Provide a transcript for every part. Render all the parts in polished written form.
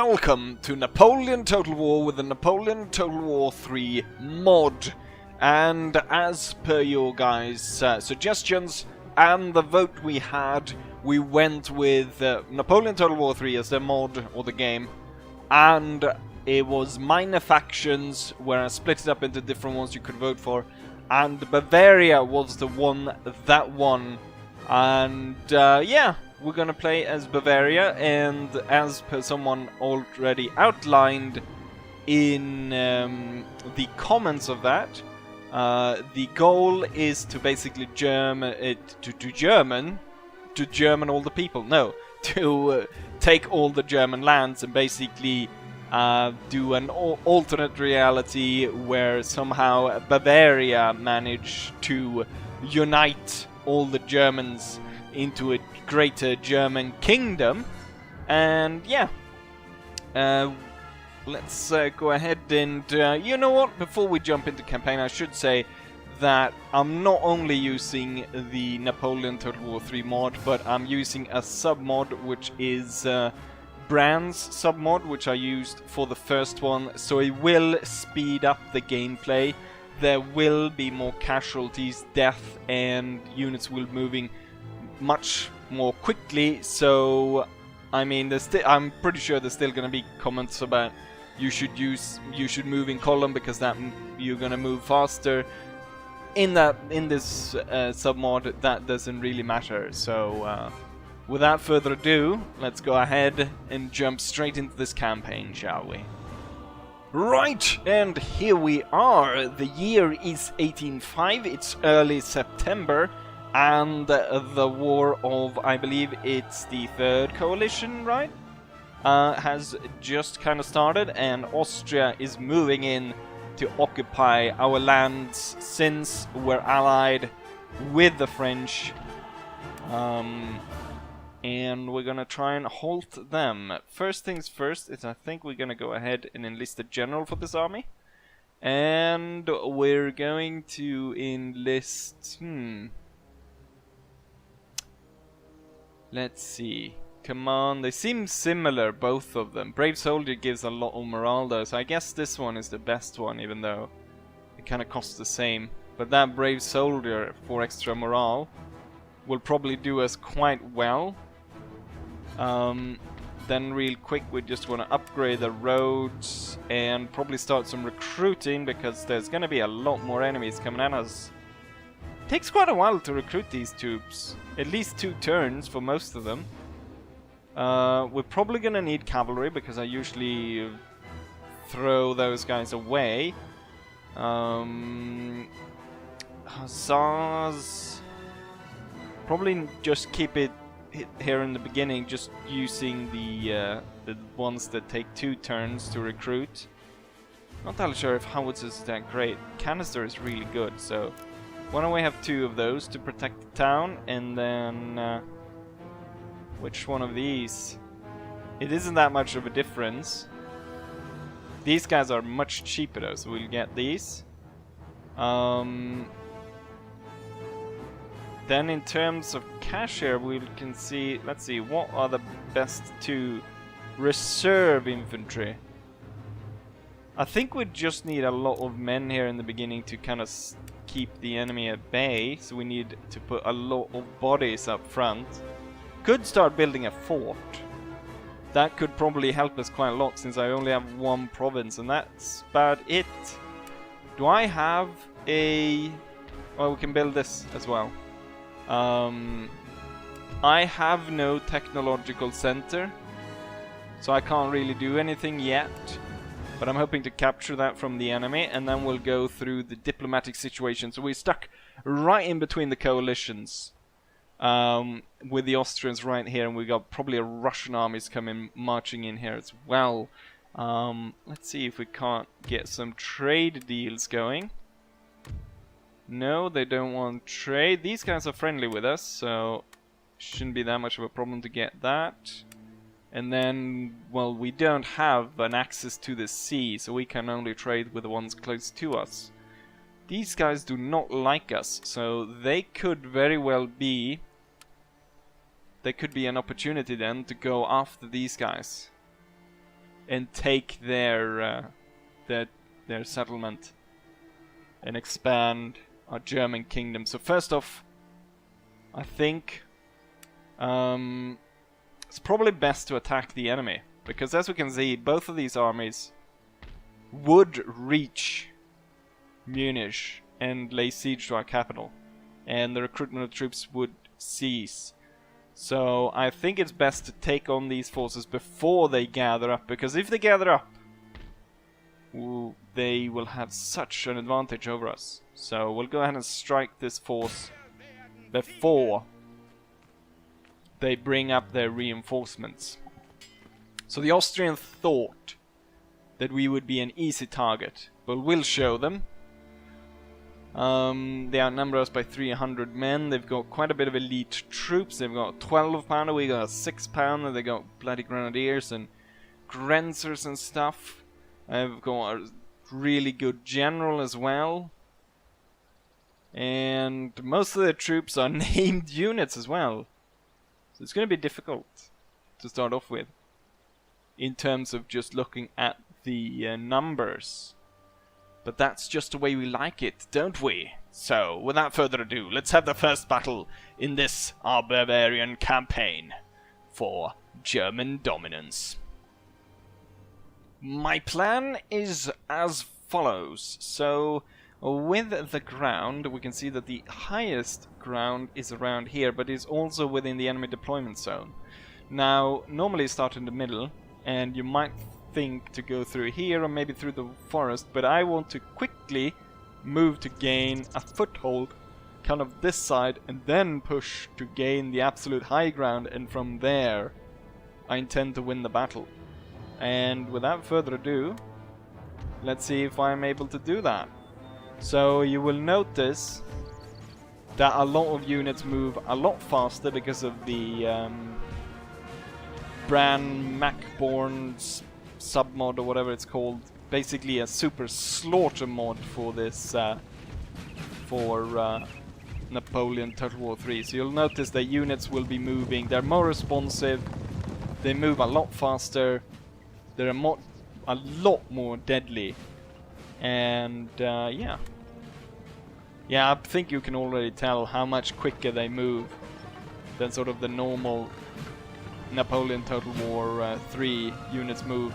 welcome to Napoleon Total War with the Napoleon Total War 3 mod. And as per your guys' suggestions and the vote we had, we went with Napoleon Total War 3 as the mod or the game. And it was minor factions where I split it up into different ones you could vote for. And Bavaria was the one that won. And yeah, we're gonna play as Bavaria, and as per someone already outlined in the comments of that, the goal is to basically German all the people. No, to take all the German lands and basically do an alternate reality where somehow Bavaria managed to unite all the Germans into a greater German kingdom. And yeah, let's go ahead and you know what, before we jump into campaign, I should say that I'm not only using the Napoleon Total War 3 mod, but I'm using a sub-mod which is Brand's sub-mod, which I used for the first one, so it will speed up the gameplay. There will be more casualties, death, and units will be moving much more quickly. So, I mean, I'm pretty sure there's still going to be comments about you should move in column because that you're going to move faster. In this sub-mod, that doesn't really matter. So, without further ado, let's go ahead and jump straight into this campaign, shall we? Right, and here we are. The year is 1805, it's early September, and the war of, I believe it's the Third Coalition, right? Has just kind of started, and Austria is moving in to occupy our lands since we're allied with the French. And we're gonna try and halt them. First things first is I think we're gonna go ahead and enlist the general for this army. And we're going to enlist... Let's see. Come on, they seem similar, both of them. Brave Soldier gives a lot of morale though, so I guess this one is the best one, even though it kind of costs the same. But that Brave Soldier for extra morale will probably do us quite well. Then real quick we just want to upgrade the roads and probably start some recruiting because there's going to be a lot more enemies coming at us. It takes quite a while to recruit these troops, at least 2 turns for most of them. We're probably going to need cavalry because I usually throw those guys away. Hussars, probably just keep it here in the beginning, just using the ones that take 2 turns to recruit. Not entirely sure if howitzers is that great. Canister is really good, so why don't we have 2 of those to protect the town, and then which one of these? It isn't that much of a difference. These guys are much cheaper though, so we'll get these. Then in terms of cash here, we can see, let's see, what are the best 2 reserve infantry? I think we just need a lot of men here in the beginning to kind of keep the enemy at bay, so we need to put a lot of bodies up front. Could start building a fort. That could probably help us quite a lot since I only have 1 province, and that's about it. Do I have a... well, we can build this as well. I have no technological center, so I can't really do anything yet, but I'm hoping to capture that from the enemy, and then we'll go through the diplomatic situation. So we're stuck right in between the coalitions, with the Austrians right here, and we got probably a Russian armies coming marching in here as well. Let's see if we can't get some trade deals going. No, they don't want trade. These guys are friendly with us, so shouldn't be that much of a problem to get that. And then, well, we don't have an access to the sea, so we can only trade with the ones close to us. These guys do not like us, so they could very well be... there could be an opportunity then to go after these guys. and take their settlement and expand our German kingdom. So first off, I think it's probably best to attack the enemy, because as we can see, both of these armies would reach Munich and lay siege to our capital, and the recruitment of troops would cease. So I think it's best to take on these forces before they gather up, because if they gather up, they will have such an advantage over us. So we'll go ahead and strike this force before they bring up their reinforcements. So the Austrians thought that we would be an easy target, but we'll show them. They outnumber us by 300 men. They've got quite a bit of elite troops. They've got a 12 pounder, we got a 6 pounder. They got bloody grenadiers and grenzers and stuff. I've got a really good general as well. And most of the troops are named units as well. So it's going to be difficult to start off with, in terms of just looking at the numbers. But that's just the way we like it, don't we? So, without further ado, let's have the first battle in this, our Bavarian campaign for German dominance. My plan is as follows. So, with the ground, we can see that the highest ground is around here, but is also within the enemy deployment zone. Now, normally start in the middle, and you might think to go through here or maybe through the forest, but I want to quickly move to gain a foothold kind of this side, and then push to gain the absolute high ground, and from there I intend to win the battle. And without further ado, let's see if I'm able to do that. So you will notice that a lot of units move a lot faster because of the Bran Macborn's submod or whatever it's called. Basically a super slaughter mod for this Napoleon Total War 3. So you'll notice that units will be moving. They're more responsive. They move a lot faster. They're a lot more deadly. And yeah, I think you can already tell how much quicker they move than sort of the normal Napoleon Total War 3 units move.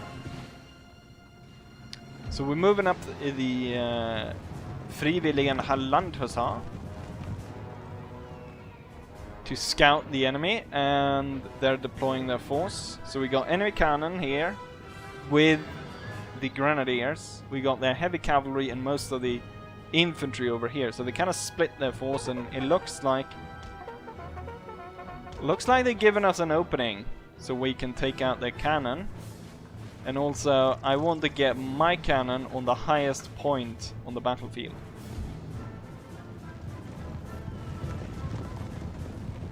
So we're moving up the Frivilligen Landhussar to scout the enemy, and they're deploying their force. So we got enemy cannon here with the grenadiers. We got their heavy cavalry and most of the infantry over here. So they kind of split their force, and it looks like they're giving us an opening so we can take out their cannon. And also I want to get my cannon on the highest point on the battlefield.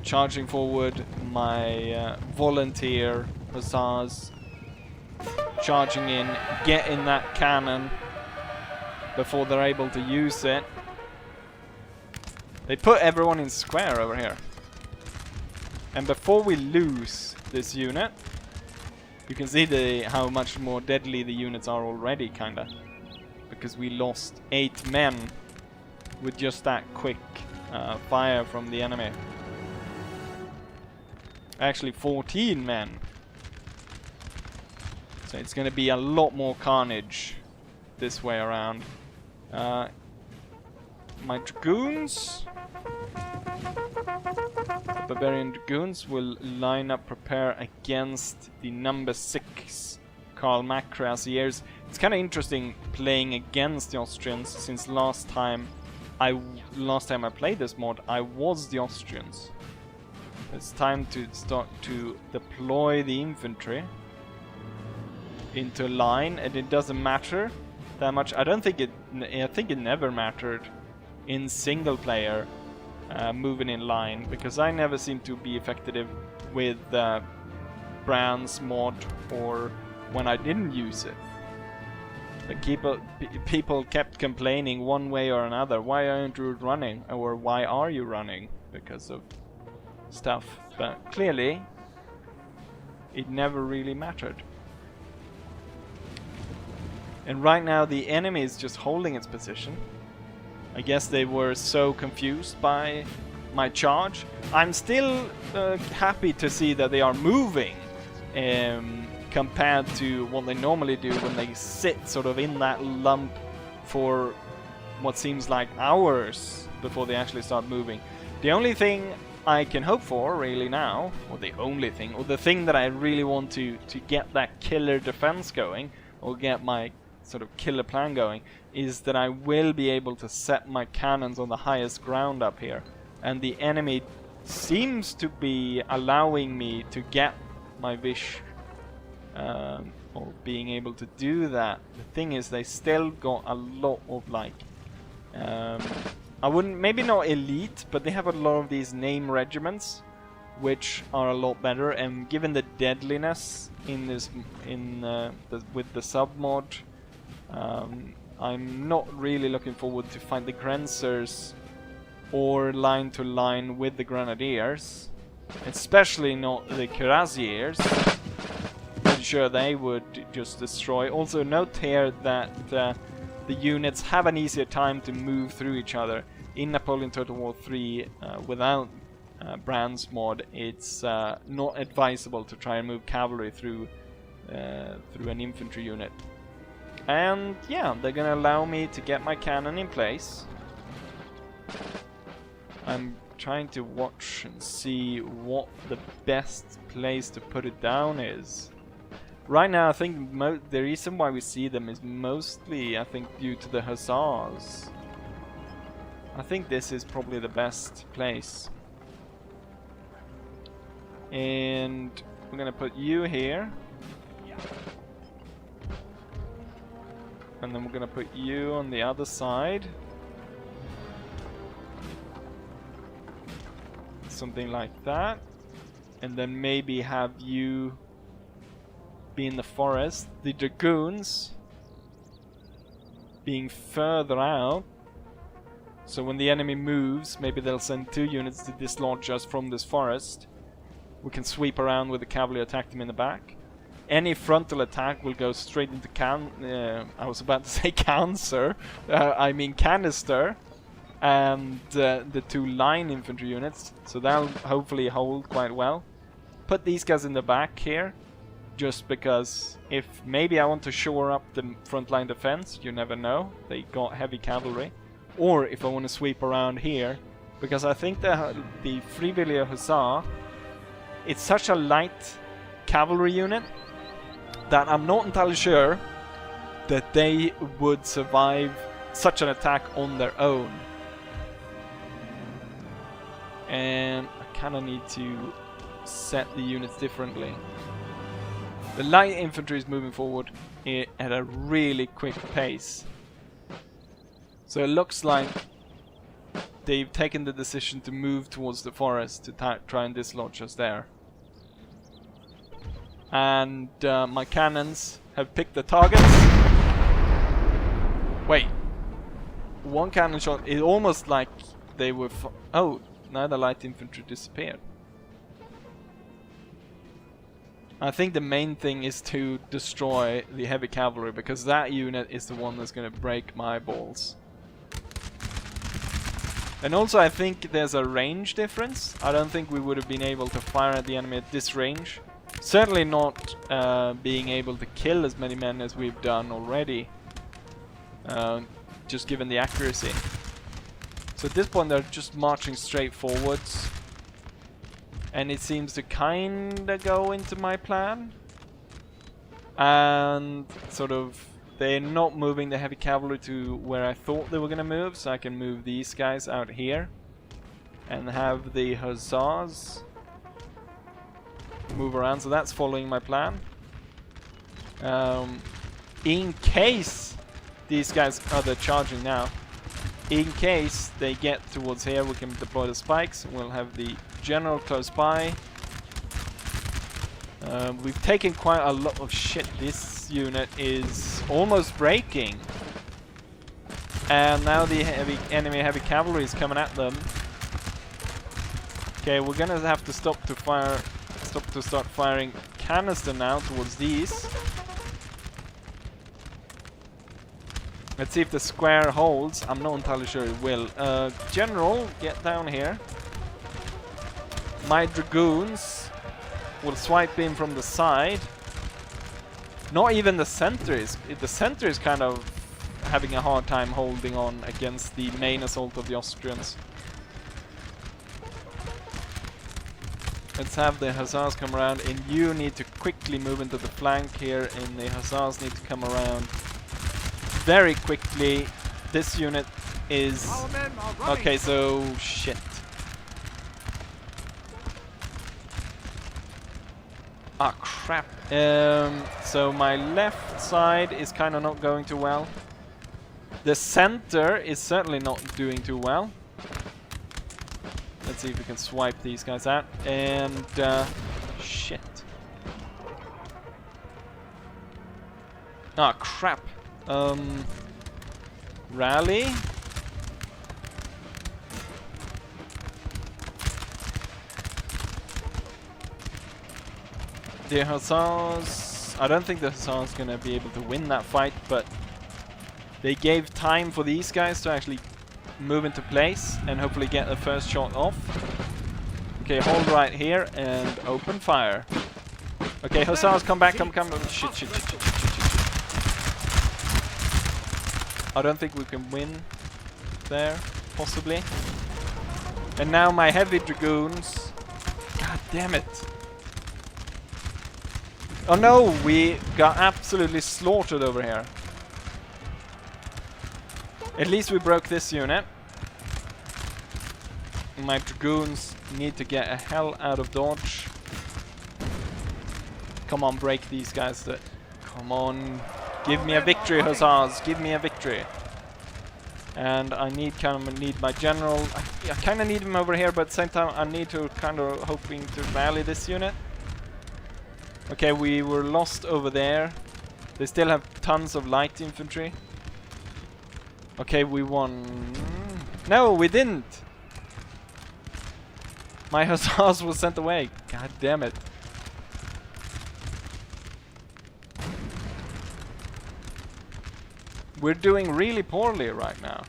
Charging forward my volunteer hussars, charging in, getting that cannon before they're able to use it. They put everyone in square over here. And before we lose this unit, you can see how much more deadly the units are already, kinda. Because we lost 8 men with just that quick fire from the enemy. Actually 14 men. So it's gonna be a lot more carnage this way around. My dragoons, Bavarian dragoons, will line up, prepare against the number 6 Karl Mack cuirassiers. It's kind of interesting playing against the Austrians, since last time I played this mod, I was the Austrians. It's time to start to deploy the infantry into line, and it doesn't matter that much. I think it never mattered in single player moving in line, because I never seem to be effective with Bran's mod, or when I didn't use it. Like people kept complaining one way or another, why aren't you running, or why are you running, because of stuff, but clearly it never really mattered. And right now the enemy is just holding its position. I guess they were so confused by my charge. I'm still happy to see that they are moving compared to what they normally do when they sit sort of in that lump for what seems like hours before they actually start moving. The only thing I can hope for really now, or the only thing, or the thing that I really want to get that killer defense going, or get my sort of killer plan going, is that I will be able to set my cannons on the highest ground up here. And the enemy seems to be allowing me to get my wish, or being able to do that. The thing is, they still got a lot of like, I wouldn't, maybe not elite, but they have a lot of these name regiments, which are a lot better. And given the deadliness in this, with the sub mod, I'm not really looking forward to fight the Grenzers or line to line with the Grenadiers, especially not the Cuirassiers. I'm sure they would just destroy. Also note here that the units have an easier time to move through each other. In Napoleon Total War 3, without Brand's mod, it's not advisable to try and move cavalry through an infantry unit. And yeah, they're gonna allow me to get my cannon in place. I'm trying to watch and see what the best place to put it down is. Right now I think the reason why we see them is mostly, I think, due to the hussars. I think this is probably the best place. And we're gonna put you here. And then we're gonna put you on the other side. Something like that. And then maybe have you be in the forest. The dragoons being further out. So when the enemy moves, maybe they'll send 2 units to dislodge us from this forest. We can sweep around with the cavalry, attack them in the back. Any frontal attack will go straight into I was about to say cancer. I mean canister. And the 2 line infantry units. So that'll hopefully hold quite well. Put these guys in the back here. Just because if maybe I want to shore up the front line defense, you never know. They got heavy cavalry. Or if I want to sweep around here. Because I think the Frivilliger Hussar, it's such a light cavalry unit that I'm not entirely sure that they would survive such an attack on their own. And I kind of need to set the units differently. The light infantry is moving forward at a really quick pace. So it looks like they've taken the decision to move towards the forest to try and dislodge us there. And my cannons have picked the targets. Wait. One cannon shot is almost like they were... Oh, now the light infantry disappeared. I think the main thing is to destroy the heavy cavalry, because that unit is the one that's going to break my balls. And also I think there's a range difference. I don't think we would have been able to fire at the enemy at this range. Certainly not being able to kill as many men as we've done already. Just given the accuracy. So at this point they're just marching straight forwards. And it seems to kinda go into my plan. And sort of they're not moving the heavy cavalry to where I thought they were gonna move, so I can move these guys out here. And have the hussars move around, so that's following my plan. In case these guys are charging now, in case they get towards here, we can deploy the spikes. We'll have the general close by. We've taken quite a lot of shit. This unit is almost breaking, and now the enemy heavy cavalry is coming at them. Okay, we're gonna have to stop to start firing canister now towards these. Let's see if the square holds. I'm not entirely sure it will. General, get down here. My dragoons will swipe in from the side. Not even the center is. The center is kind of having a hard time holding on against the main assault of the Austrians. Let's have the hussars come around, and you need to quickly move into the flank here, and the hussars need to come around very quickly. This unit is... Okay, so... shit. Ah, crap. So my left side is kind of not going too well. The center is certainly not doing too well. Let's see if we can swipe these guys out. And... shit. Ah, crap. Rally. The hussars... I don't think the hussars gonna be able to win that fight, but they gave time for these guys to actually move into place and hopefully get the first shot off. Okay, hold right here and open fire. Okay, hussars, come back, come. Shit. I don't think we can win there, possibly. And now my heavy dragoons. God damn it. Oh no, we got absolutely slaughtered over here. At least we broke this unit. My dragoons need to get a hell out of dodge. Come on, break these guys. Come on, give me a victory, hussars. Give me a victory. And I need my general. I kind of need him over here, but at the same time I need to kind of hoping to rally this unit. Okay, we were lost over there. They still have tons of light infantry. Okay, we won. No, we didn't. My hussars was sent away. God damn it. We're doing really poorly right now.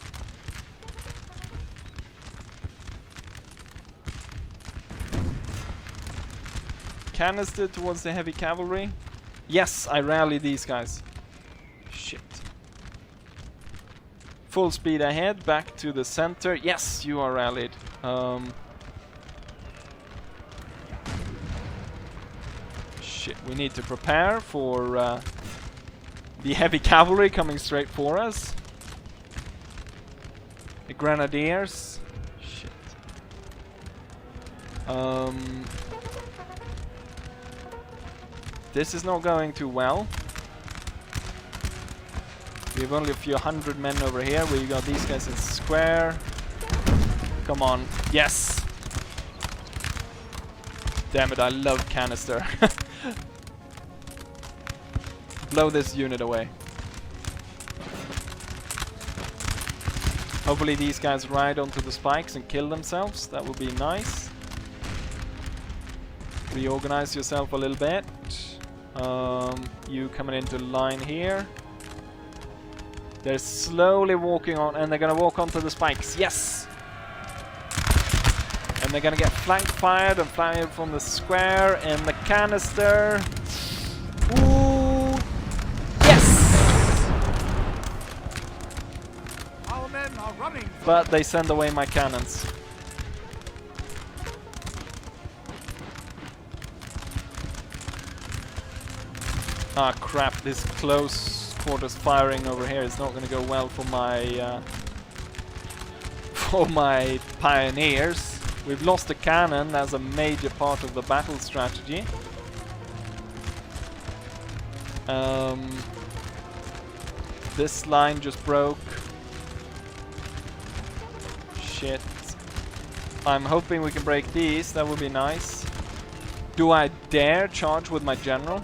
Canister towards the heavy cavalry. Yes, I rallied these guys. Shit. Full speed ahead, back to the center. Yes, you are rallied. Shit, we need to prepare for the heavy cavalry coming straight for us. The grenadiers. Shit. This is not going too well. We have only a few hundred men over here. We got these guys in square. Come on. Yes! Damn it, I love canister. Blow this unit away. Hopefully these guys ride onto the spikes and kill themselves. That would be nice. Reorganize yourself a little bit. You coming into line here. They're slowly walking on, and they're gonna walk onto the spikes. Yes! And they're gonna get flank fired and fired from the square and the canister. Ooh! Yes! Our men are running. But they send away my cannons. Ah crap, this close quarters firing over here is not going to go well for my pioneers. We've lost a cannon as a major part of the battle strategy. This line just broke. Shit. I'm hoping we can break these, that would be nice. Do I dare charge with my general?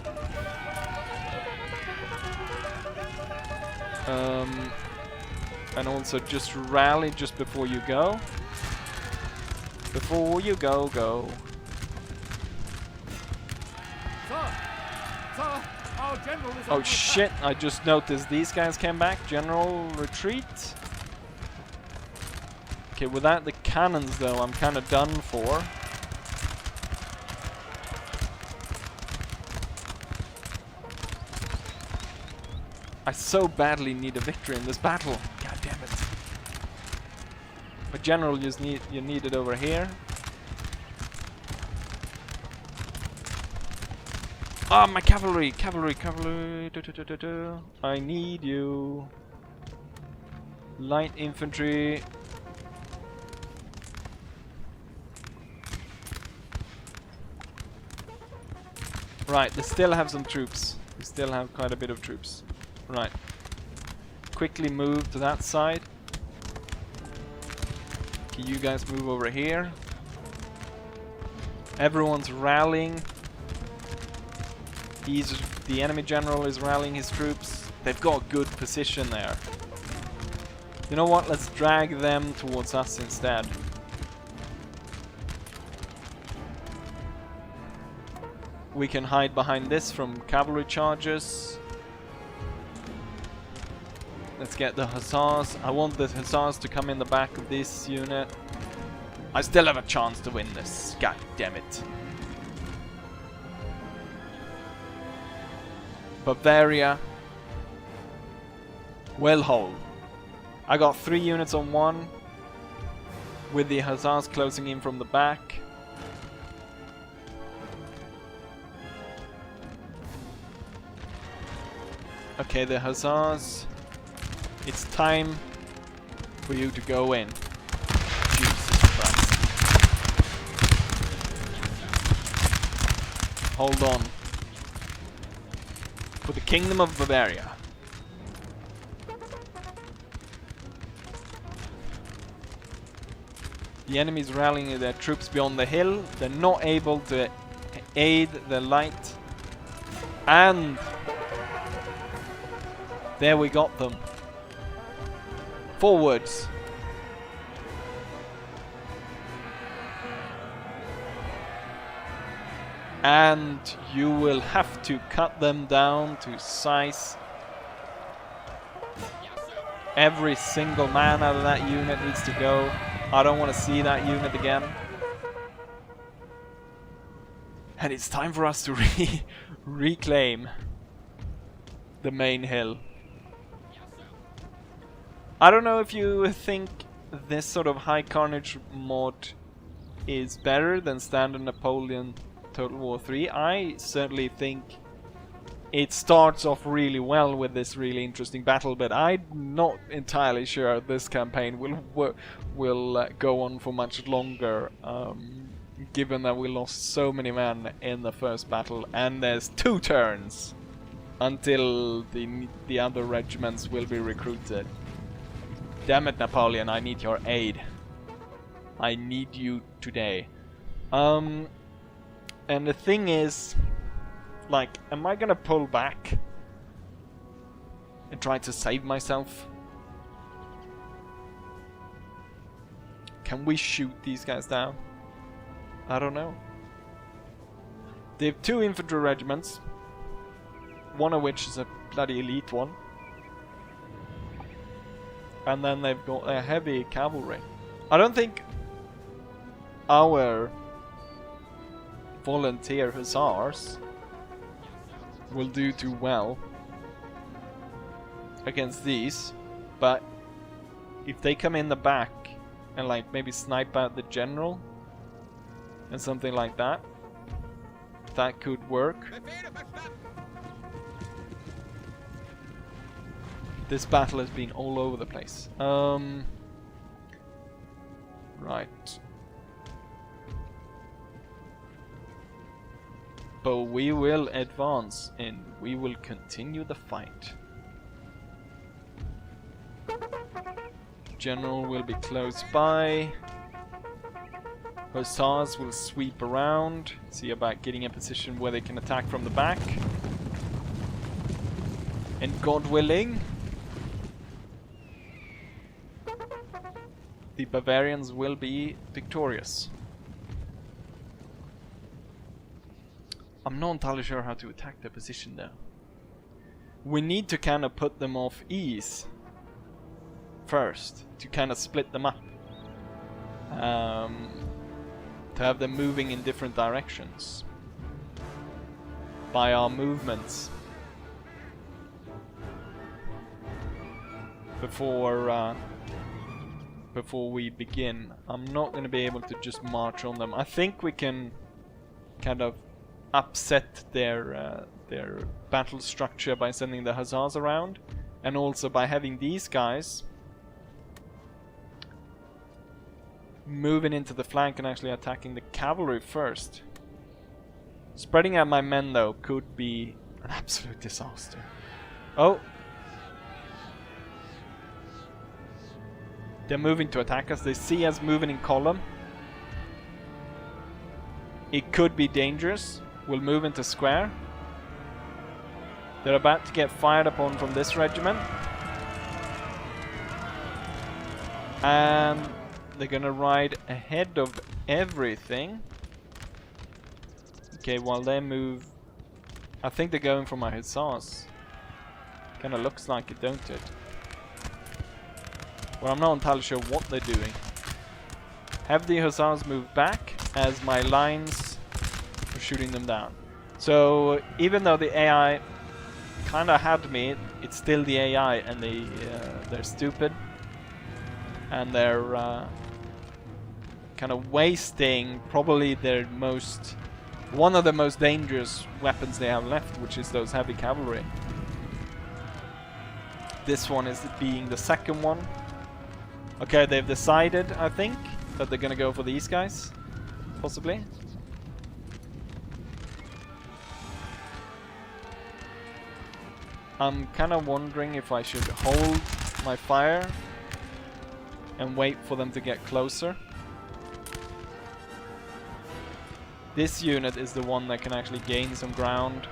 And also just rally just before you go. Before you go, go. Sir, our Our general is Oh under shit, attack. I just noticed these guys came back. General retreat. Okay, without the cannons though, I'm kind of done for. I so badly need a victory in this battle. God damn it. But general, you need it over here. Ah, my cavalry! Cavalry! I need you. Light infantry. Right, they still have some troops. They still have quite a bit of troops. Right. Quickly move to that side. Okay, you guys move over here. Everyone's rallying. The enemy general is rallying his troops. They've got a good position there. You know what? Let's drag them towards us instead. We can hide behind this from cavalry charges. Let's get the hussars. I want the hussars to come in the back of this unit. I still have a chance to win this. God damn it. Bavaria. Well hold. I got 3 units on one. With the hussars closing in from the back. Okay, the hussars. It's time for you to go in. Jesus Christ. Hold on. For the Kingdom of Bavaria. The enemy's rallying their troops beyond the hill. They're not able to aid the light. And there we got them. Forwards. And you will have to cut them down to size. Every single man out of that unit needs to go. I don't want to see that unit again. And it's time for us to reclaim the main hill. I don't know if you think this sort of high carnage mod is better than standard Napoleon Total War 3. I certainly think it starts off really well with this really interesting battle, but I'm not entirely sure this campaign will go on for much longer, given that we lost so many men in the first battle, and there's 2 turns until the other regiments will be recruited. Damn it, Napoleon, I need your aid. I need you today. And the thing is, like, am I gonna pull back and try to save myself? Can we shoot these guys down? I don't know. They have 2 infantry regiments, one of which is a bloody elite one. And then they've got a heavy cavalry. I don't think our volunteer hussars will do too well against these, but if they come in the back and like maybe snipe out the general and something like that, that could work. This battle has been all over the place. Right. But we will advance and we will continue the fight. General will be close by. Hussars will sweep around. See about getting a position where they can attack from the back. And God willing, the Bavarians will be victorious. I'm not entirely sure how to attack their position though. we need to kind of put them off ease first to kind of split them up. To have them moving in different directions by our movements before we begin. I'm not going to be able to just march on them. I think we can kind of upset their battle structure by sending the hussars around, and also by having these guys moving into the flank and actually attacking the cavalry first. Spreading out my men though could be an absolute disaster. Oh! They're moving to attack us. They see us moving in column. It could be dangerous. We'll move into square. They're about to get fired upon from this regiment. And they're gonna ride ahead of everything. Okay, while they move... I think they're going for my hussars. Kinda looks like it, don't it? Well, I'm not entirely sure what they're doing. Have the hussars move back as my lines are shooting them down. So, even though the AI kinda had me, it's still the AI, and they're stupid. And they're kind of wasting probably their one of the most dangerous weapons they have left, which is those heavy cavalry. This one is being the second one. Okay, they've decided, I think, that they're gonna go for these guys, possibly. I'm kind of wondering if I should hold my fire and wait for them to get closer. This unit is the one that can actually gain some ground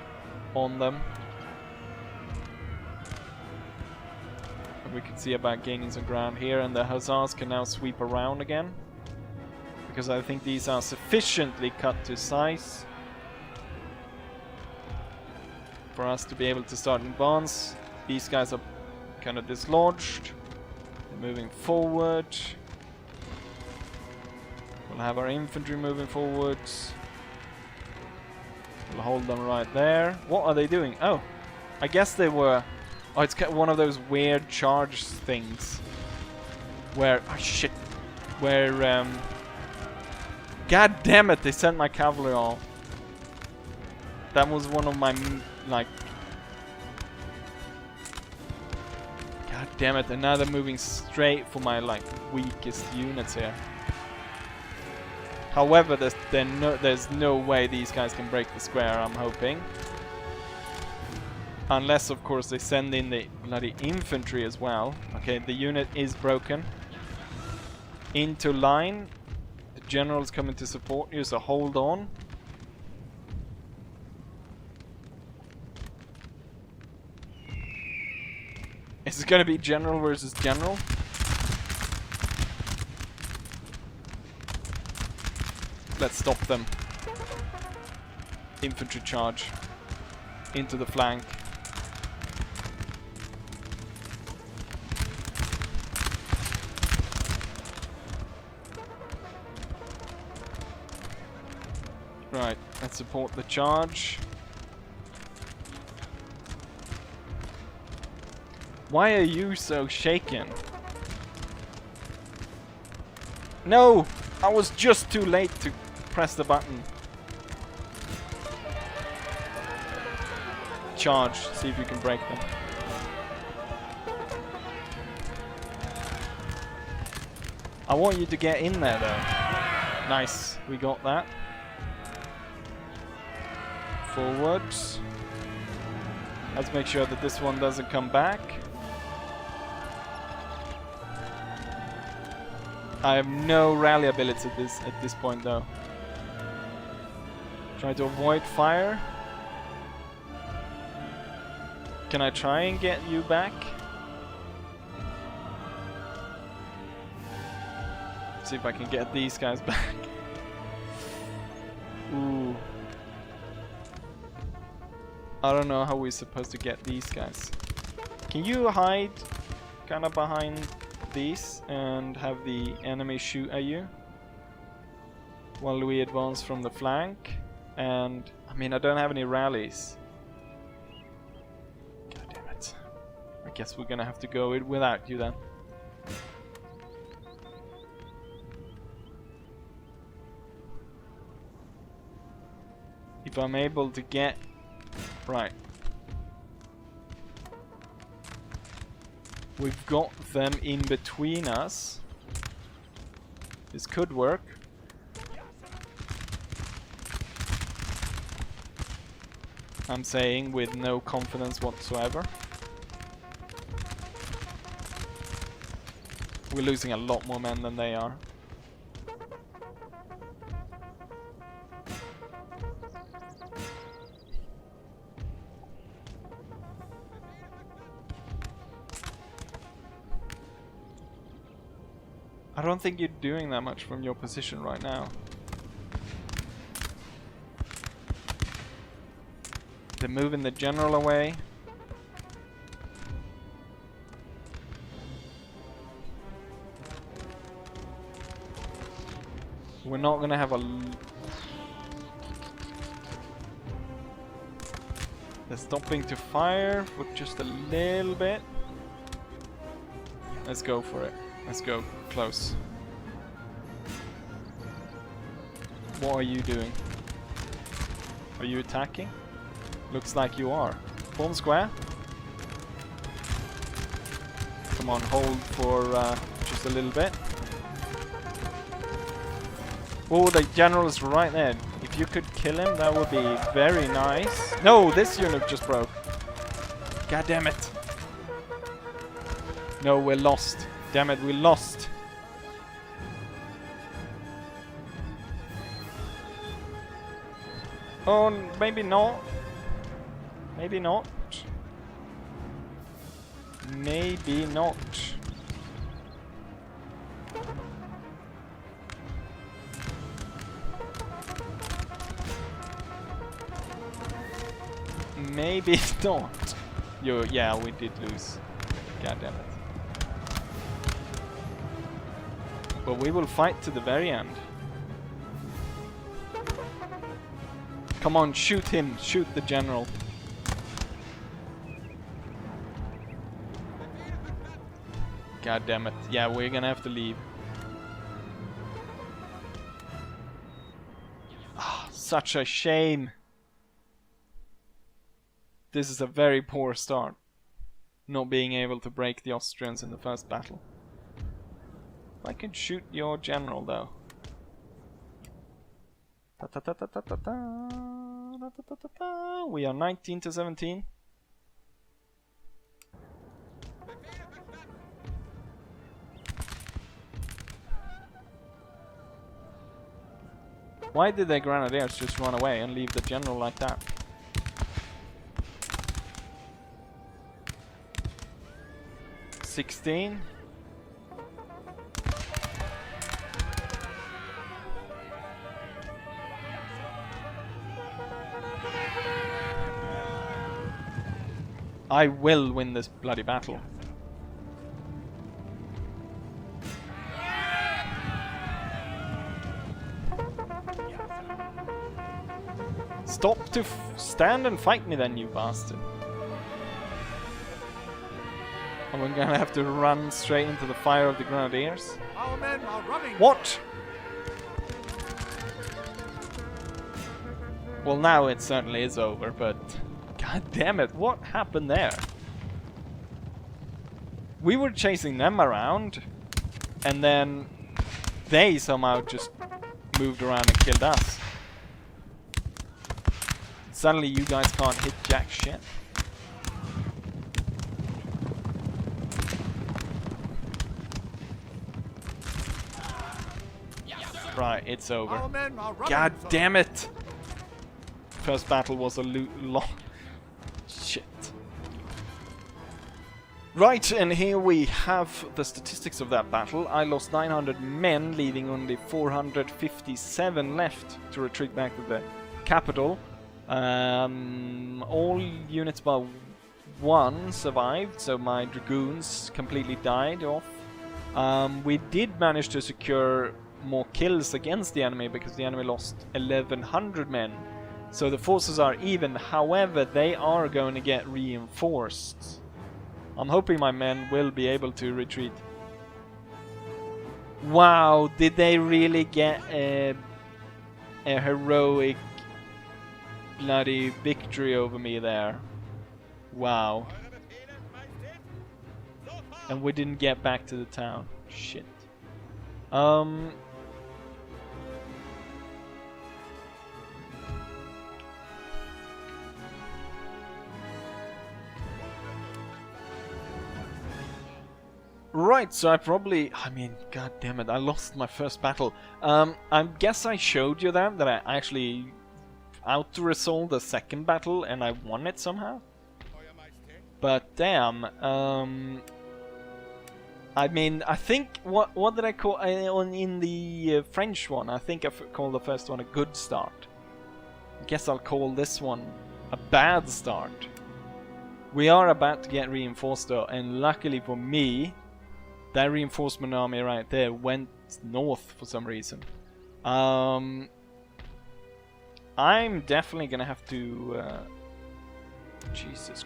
on them. And we can see about gaining some ground here, and the hussars can now sweep around again. Because I think these are sufficiently cut to size for us to be able to start in advance. These guys are kind of dislodged. They're moving forward. We'll have our infantry moving forwards. We'll hold them right there. What are they doing? Oh, I guess they were... Oh, it's one of those weird charge things. Where... Oh, shit. Where, God damn it, they sent my cavalry off. That was one of my, like... God damn it, and now they're moving straight for my, like, weakest units here. However, there's no way these guys can break the square, I'm hoping. Unless, of course, they send in the bloody infantry as well. Okay, the unit is broken. Into line. The general's coming to support you, so hold on. Is it gonna be general versus general? Let's stop them. Infantry charge into the flank. Right, let's support the charge. Why are you so shaken? No! I was just too late to press the button. Charge, see if you can break them. I want you to get in there though. Nice, we got that. Forwards. Let's make sure that this one doesn't come back. I have no rally ability at this point though. Try to avoid fire. Can I try and get you back? See if I can get these guys back. Ooh. I don't know how we're supposed to get these guys. Can you hide kind of behind these and have the enemy shoot at you while we advance from the flank? And I mean, I don't have any rallies. God damn it. I guess we're gonna have to go without you then. If I'm able to get... Right. We've got them in between us. This could work. I'm saying with no confidence whatsoever. We're losing a lot more men than they are. I don't think you're doing that much from your position right now. They're moving the general away. We're not gonna have a... They're stopping to fire for just a little bit. Let's go for it. Let's go close. What are you doing? Are you attacking? Looks like you are. Form square. Come on, hold for just a little bit. Oh, the general is right there. If you could kill him, that would be very nice. No, this unit just broke. God damn it. No, we're lost. Damn it, we lost. Oh, maybe not. Maybe not. Maybe not. Maybe not. Yeah, we did lose. God damn it. But we will fight to the very end. Come on, shoot him. Shoot the general. God damn it. Yeah, we're gonna have to leave. Ah, such a shame. This is a very poor start. Not being able to break the Austrians in the first battle. I can shoot your general though. We are 19 to 17. Why did the grenadiers just run away and leave the general like that? $16. I will win this bloody battle. Stop to stand and fight me then, you bastard. And we're gonna have to run straight into the fire of the grenadiers. Our men are running. What? Well, now it certainly is over, but... God damn it, what happened there? We were chasing them around, and then they somehow just moved around and killed us. Suddenly you guys can't hit jack shit. Right, it's over. Our men are running, God sir. damn it! First battle was a shit. Right, and here we have the statistics of that battle. I lost 900 men, leaving only 457 left to retreat back to the capital. All units but one survived, so my dragoons completely died off. We did manage to secure more kills against the enemy because the enemy lost 1100 men. So the forces are even, however, they are going to get reinforced. I'm hoping my men will be able to retreat. Wow, did they really get a heroic bloody victory over me there? Wow. And we didn't get back to the town. Shit. Right, so I mean, god damn it, I lost my first battle. I guess I showed you that I actually out-resolved the second battle and I won it somehow. But damn, I mean, I think, what did I call, in the French one, I think I called the first one a good start. I guess I'll call this one a bad start. We are about to get reinforced though, and luckily for me, that reinforcement army right there went north for some reason. I'm definitely gonna have to... Jesus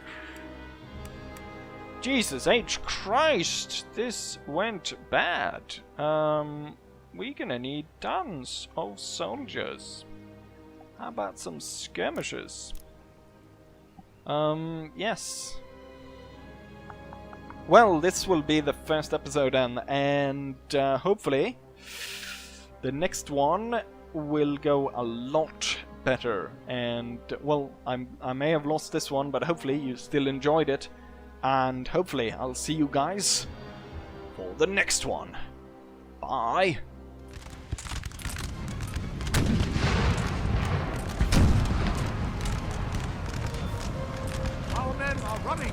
H. Christ! This went bad. We're gonna need tons of soldiers. How about some skirmishers? Yes. Well, this will be the first episode then, and hopefully the next one will go a lot better. And well, I may have lost this one, but hopefully you still enjoyed it, and hopefully I'll see you guys for the next one. Bye. Our men are running.